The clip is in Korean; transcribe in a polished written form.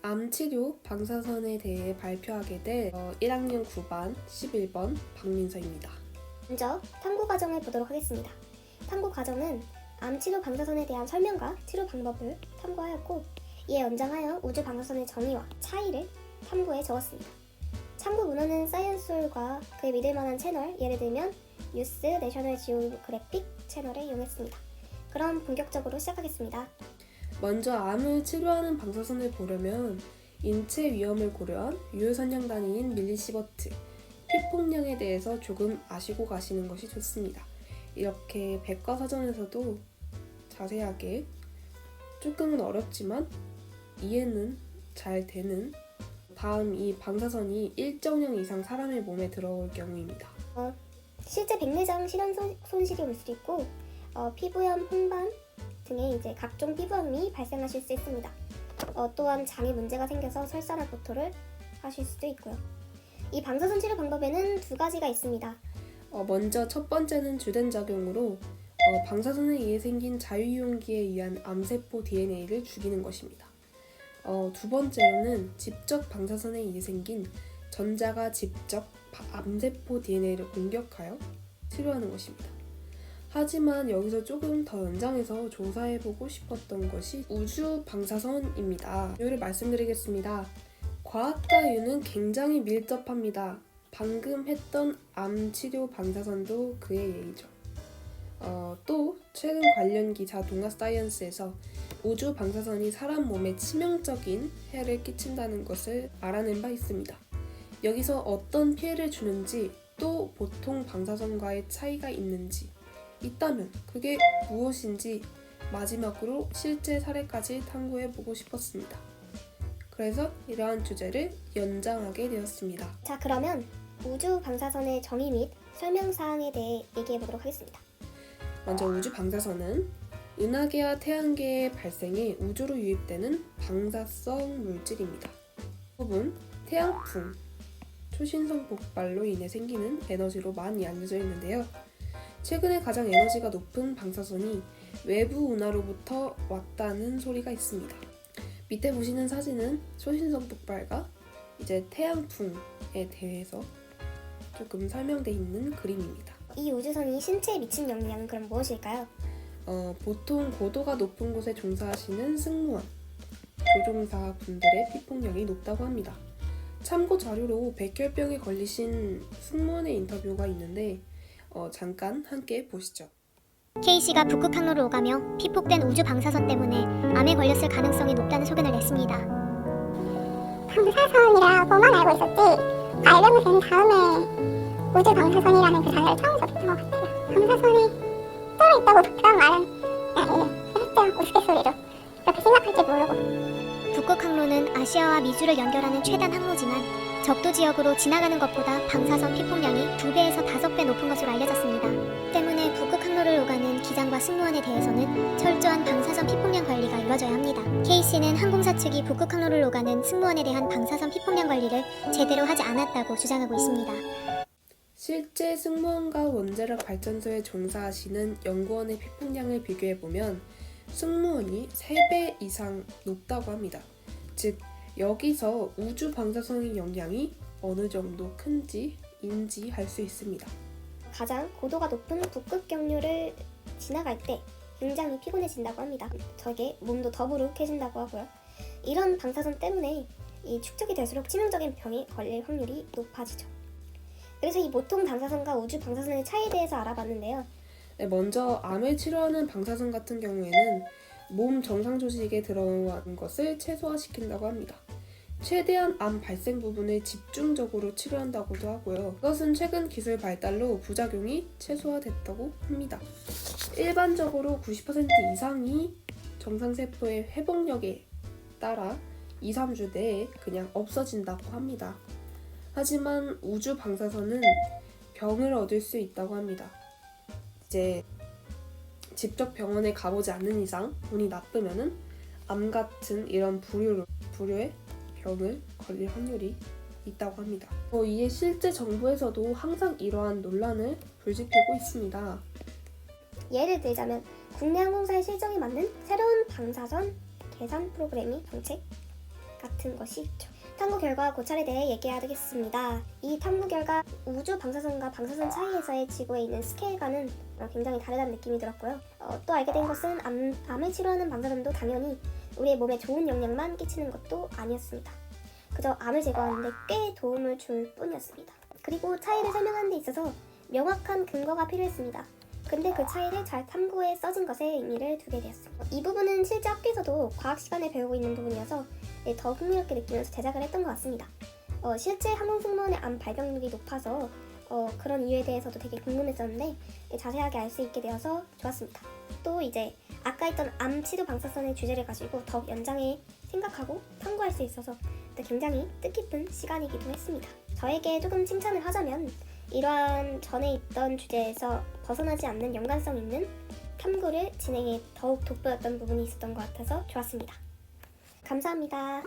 암치료 방사선에 대해 발표하게 될 1학년 9반 11번 박민서입니다. 먼저 탐구 과정을 보도록 하겠습니다. 탐구 과정은 암치료 방사선에 대한 설명과 치료 방법을 탐구하였고, 이에 연장하여 우주 방사선의 정의와 차이를 탐구해 적었습니다. 참고 문헌은 사이언스홀과 그의 믿을만한 채널, 예를 들면 뉴스, 내셔널 지오그래픽 채널을 이용했습니다. 그럼 본격적으로 시작하겠습니다. 먼저 암을 치료하는 방사선을 보려면 인체 위험을 고려한 유효선량 단위인 밀리시버트, 피폭량에 대해서 조금 아시고 가시는 것이 좋습니다. 이렇게 백과사전에서도 자세하게, 조금은 어렵지만 이해는 잘 되는, 다음 이 방사선이 일정량 이상 사람의 몸에 들어올 경우입니다. 실제 백내장 실현 손실이 올 수도 있고, 피부염, 홍반 등의 각종 피부염이 발생하실 수 있습니다. 또한 장에 문제가 생겨서 설사나 구토를 하실 수도 있고요. 이 방사선 치료 방법에는 두 가지가 있습니다. 먼저 첫 번째는 주된 작용으로 방사선에 의해 생긴 자유이용기에 의한 암세포 DNA를 죽이는 것입니다. 두 번째로는 직접 방사선에 의해 생긴 전자가 직접 암세포 DNA를 공격하여 치료하는 것입니다. 하지만 여기서 조금 더 연장해서 조사해보고 싶었던 것이 우주 방사선입니다. 이유를 말씀드리겠습니다. 과학과 이유는 굉장히 밀접합니다. 방금 했던 암치료 방사선도 그의 예이죠. 또 최근 관련 기사 동아사이언스에서 우주 방사선이 사람 몸에 치명적인 해를 끼친다는 것을 알아낸 바 있습니다. 여기서 어떤 피해를 주는지, 또 보통 방사선과의 차이가 있다면 그게 무엇인지 마지막으로 실제 사례까지 탐구해보고 싶었습니다. 그래서 이러한 주제를 연장하게 되었습니다. 자, 그러면 우주 방사선의 정의 및 설명사항에 대해 얘기해보도록 하겠습니다. 먼저 우주 방사선은 은하계와 태양계의 발생에 우주로 유입되는 방사성 물질입니다. 대부분 태양풍, 초신성 폭발로 인해 생기는 에너지로 많이 알려져 있는데요. 최근에 가장 에너지가 높은 방사선이 외부 은하로부터 왔다는 소리가 있습니다. 밑에 보시는 사진은 초신성 폭발과 태양풍에 대해서 조금 설명되어 있는 그림입니다. 이 우주선이 신체에 미친 영향은 그럼 무엇일까요? 보통 고도가 높은 곳에 종사하시는 승무원, 조종사 분들의 피폭량이 높다고 합니다. 참고 자료로 백혈병에 걸리신 승무원의 인터뷰가 있는데 잠깐 함께 보시죠. K씨가 북극 항로를 오가며 피폭된 우주 방사선 때문에 암에 걸렸을 가능성이 높다는 소견을 냈습니다. 방사선이라고만 알고 있었지, 알려고 된 다음에 우주 방사선이라는 그 단어를 처음 접했던 것 같아요. 방사선이 떨어 있다고 그런 말은 했죠. 우스갯소리로. 그렇게 생각할지 모르고. 북극 항로는 아시아와 미주를 연결하는 최단 항로지만 적도 지역으로 지나가는 것보다 방사선 피폭량이 2배에서 5배 높은 것으로 알려졌습니다. 때문에 북극 항로를 오가는 기장과 승무원에 대해서는 철저한 방사선 피폭량 관리가 이루어져야 합니다. K씨는 항공사 측이 북극 항로를 오가는 승무원에 대한 방사선 피폭량 관리를 제대로 하지 않았다고 주장하고 있습니다. 실제 승무원과 원자력 발전소에 종사하시는 연구원의 피폭량을 비교해보면 승무원이 3배 이상 높다고 합니다. 즉, 여기서 우주 방사선의 영향이 어느 정도 큰지 인지할 수 있습니다. 가장 고도가 높은 북극 경로를 지나갈 때 굉장히 피곤해진다고 합니다. 저게 몸도 더부룩해진다고 하고요. 이런 방사선 때문에 이 축적이 될수록 치명적인 병에 걸릴 확률이 높아지죠. 그래서 이 보통 방사선과 우주 방사선의 차이에 대해서 알아봤는데요. 먼저 암을 치료하는 방사선 같은 경우에는 몸 정상 조직에 들어간 것을 최소화시킨다고 합니다. 최대한 암 발생 부분을 집중적으로 치료한다고도 하고요. 이것은 최근 기술 발달로 부작용이 최소화됐다고 합니다. 일반적으로 90% 이상이 정상세포의 회복력에 따라 2-3주 내에 그냥 없어진다고 합니다. 하지만 우주 방사선은 병을 얻을 수 있다고 합니다. 직접 병원에 가보지 않는 이상 운이 나쁘면은 암 같은 이런 부류의 병을 걸릴 확률이 있다고 합니다. 이에 실제 정부에서도 항상 이러한 논란을 불지피고 있습니다. 예를 들자면 국내 항공사의 실정에 맞는 새로운 방사선 계산 프로그램이 정책, 같은 것이 있죠. 탐구 결과 고찰에 대해 얘기하겠습니다. 이 탐구 결과 우주 방사선과 방사선 사이에서의 지구에 있는 스케일과는 굉장히 다르다는 느낌이 들었고요. 또 알게 된 것은 암을 치료하는 방사선도 당연히 우리의 몸에 좋은 영향만 끼치는 것도 아니었습니다. 그저 암을 제거하는 데 꽤 도움을 줄 뿐이었습니다. 그리고 차이를 설명하는 데 있어서 명확한 근거가 필요했습니다. 근데 그 차이를 잘 탐구해 써진 것에 의미를 두게 되었습니다. 이 부분은 실제 학교에서도 과학 시간에 배우고 있는 부분이어서 더 흥미롭게 느끼면서 제작을 했던 것 같습니다. 실제 항공 승무원의 암 발병률이 높아서 그런 이유에 대해서도 되게 궁금했었는데 자세하게 알 수 있게 되어서 좋았습니다. 또 이제 아까 했던 암 치료 방사선의 주제를 가지고 더욱 연장해 생각하고 탐구할 수 있어서 굉장히 뜻깊은 시간이기도 했습니다. 저에게 조금 칭찬을 하자면 이러한 전에 있던 주제에서 벗어나지 않는 연관성 있는 탐구를 진행해 더욱 돋보였던 부분이 있었던 것 같아서 좋았습니다. 감사합니다.